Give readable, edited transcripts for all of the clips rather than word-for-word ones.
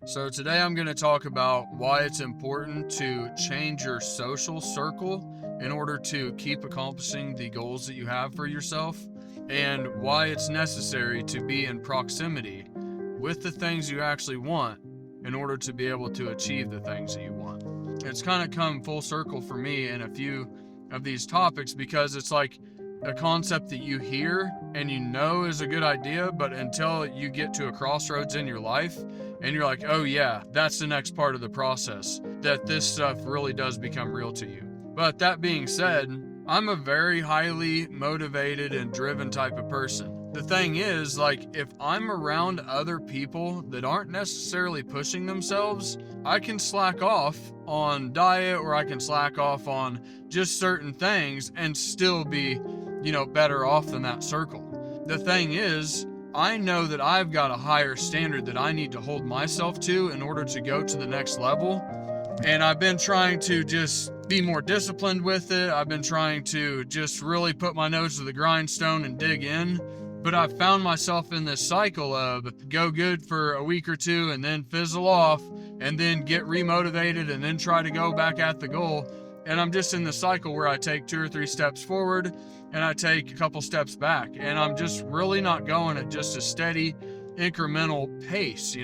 So today I'm going to talk about why it's important to change your social circle in order to keep accomplishing the goals that you have for yourself, and why it's necessary to be in proximity with the things you actually want in order to be able to achieve the things that you want. It's kind of come full circle for me in a few of these topics because it's like a concept that you hear and you know is a good idea, but until you get to a crossroads in your life and you're like, oh yeah, that's the next part of the process, that this stuff really does become real to you. But that being said, I'm a very highly motivated and driven type of person. The thing is, like, if I'm around other people that aren't necessarily pushing themselves, I can slack off on diet or I can slack off on just certain things and still be, better off than that circle. The thing is, I know that I've got a higher standard that I need to hold myself to in order to go to the next level. And I've been trying to just be more disciplined with it. I've been trying to just really put my nose to the grindstone and dig in. But I've found myself in this cycle of go good for a week or two and then fizzle off and then get remotivated and then try to go back at the goal. And I'm just in the cycle where I take 2 or 3 steps forward and I take a couple steps back. And I'm just really not going at just a steady incremental pace,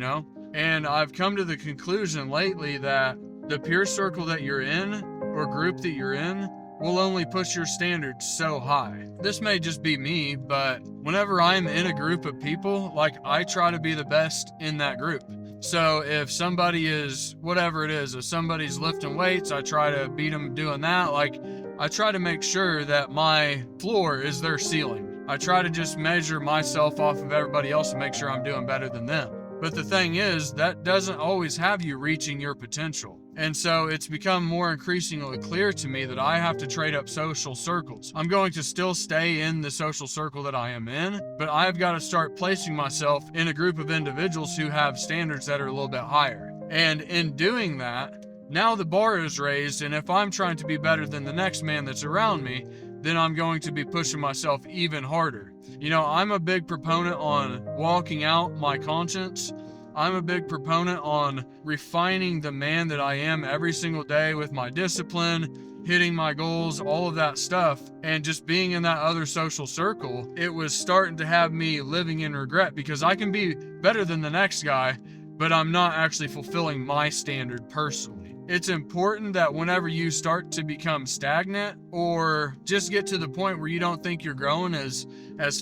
And I've come to the conclusion lately that the peer circle that you're in or group that you're in will only push your standards so high. This may just be me, but whenever I'm in a group of people, like, I try to be the best in that group. So if somebody is, whatever it is, if somebody's lifting weights, I try to beat them doing that. Like, I try to make sure that my floor is their ceiling. I try to just measure myself off of everybody else and make sure I'm doing better than them. But the thing is, that doesn't always have you reaching your potential. And so it's become more increasingly clear to me that I have to trade up social circles. I'm going to still stay in the social circle that I am in, but I've got to start placing myself in a group of individuals who have standards that are a little bit higher. And in doing that, now the bar is raised, and if I'm trying to be better than the next man that's around me, then I'm going to be pushing myself even harder. I'm a big proponent on walking out my conscience. I'm a big proponent on refining the man that I am every single day with my discipline, hitting my goals, all of that stuff, and just being in that other social circle. It was starting to have me living in regret because I can be better than the next guy, but I'm not actually fulfilling my standard personally. It's important that whenever you start to become stagnant or just get to the point where you don't think you're growing as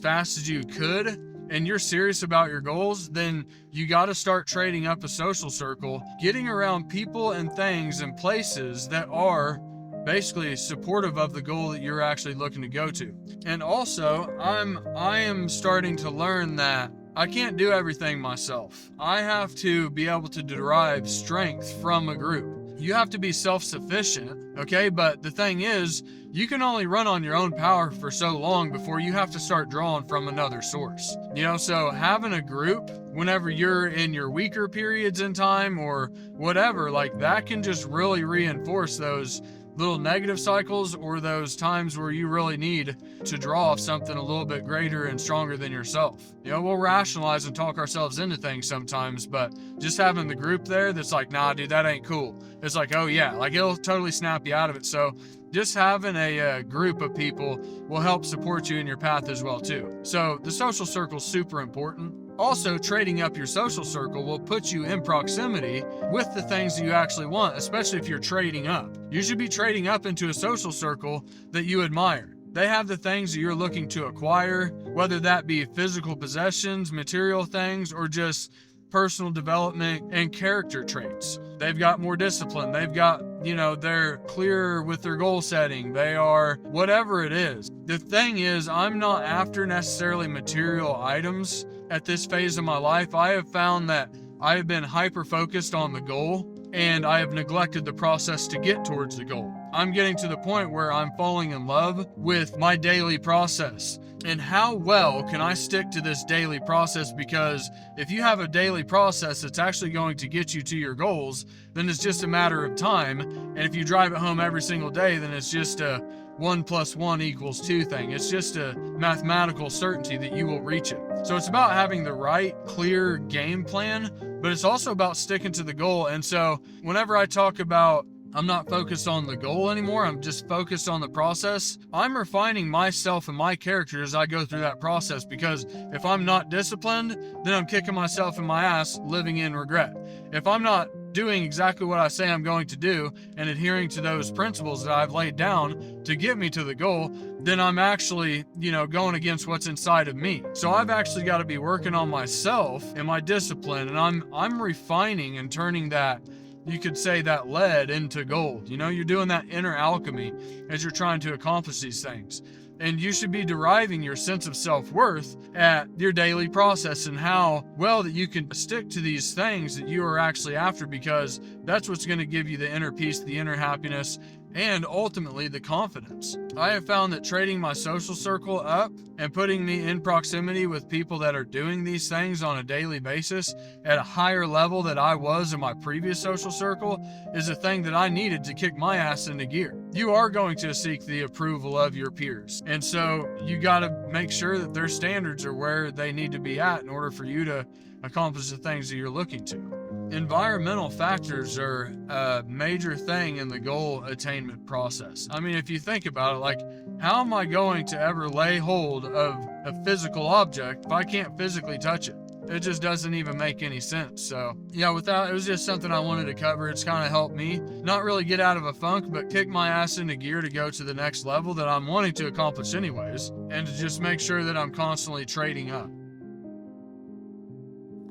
fast as you could, and you're serious about your goals, then you got to start trading up a social circle, getting around people and things and places that are basically supportive of the goal that you're actually looking to go to. And also, I am starting to learn that I can't do everything myself. I have to be able to derive strength from a group. You have to be self-sufficient, okay? But the thing is, you can only run on your own power for so long before you have to start drawing from another source. So having a group whenever you're in your weaker periods in time or whatever, like, that can just really reinforce those little negative cycles or those times where you really need to draw off something a little bit greater and stronger than yourself. We'll rationalize and talk ourselves into things sometimes, but just having the group there that's like, nah, dude, that ain't cool. It's like, oh yeah, like, it'll totally snap you out of it. So just having a group of people will help support you in your path as well too. So the social circle is super important. Also, trading up your social circle will put you in proximity with the things that you actually want, especially if you're trading up. You should be trading up into a social circle that you admire. They have the things that you're looking to acquire, whether that be physical possessions, material things, or just personal development and character traits. They've got more discipline. They've got, they're clearer with their goal setting. They are whatever it is. The thing is, I'm not after necessarily material items at this phase of my life. I have found that I have been hyper-focused on the goal and I have neglected the process to get towards the goal. I'm getting to the point where I'm falling in love with my daily process. And how well can I stick to this daily process? Because if you have a daily process that's actually going to get you to your goals, then it's just a matter of time. And if you drive it home every single day, then it's just a 1 + 1 = 2 thing. It's just a mathematical certainty that you will reach it. So it's about having the right, clear game plan but it's also about sticking to the goal. And so whenever I talk about I'm not focused on the goal anymore, I'm just focused on the process, I'm refining myself and my character as I go through that process, because if I'm not disciplined, then I'm kicking myself in my ass living in regret. If I'm not doing exactly what I say I'm going to do and adhering to those principles that I've laid down to get me to the goal, then I'm actually, going against what's inside of me. So I've actually got to be working on myself and my discipline, and I'm refining and turning that, you could say, that lead into gold. You're doing that inner alchemy as you're trying to accomplish these things. And you should be deriving your sense of self-worth at your daily process and how well that you can stick to these things that you are actually after, because that's what's going to give you the inner peace, the inner happiness, and ultimately the confidence. I have found that trading my social circle up and putting me in proximity with people that are doing these things on a daily basis at a higher level than I was in my previous social circle is a thing that I needed to kick my ass into gear. You are going to seek the approval of your peers, and so you got to make sure that their standards are where they need to be at in order for you to accomplish the things that you're looking to. Environmental factors are a major thing in the goal attainment process. I mean, if you think about it, like, how am I going to ever lay hold of a physical object if I can't physically touch it? It just doesn't even make any sense. So yeah, it was just something I wanted to cover. It's kind of helped me not really get out of a funk, but kick my ass into gear to go to the next level that I'm wanting to accomplish anyways, and to just make sure that I'm constantly trading up.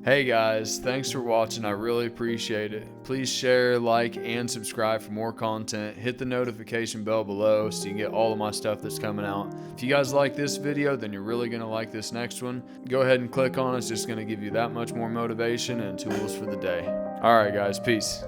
Hey guys, thanks for watching. I really appreciate it. Please share, like, and subscribe for more content. Hit the notification bell below so you can get all of my stuff that's coming out. If you guys like this video, then you're really going to like this next one. Go ahead and click on it. It's just going to give you that much more motivation and tools for the day. Alright guys, peace.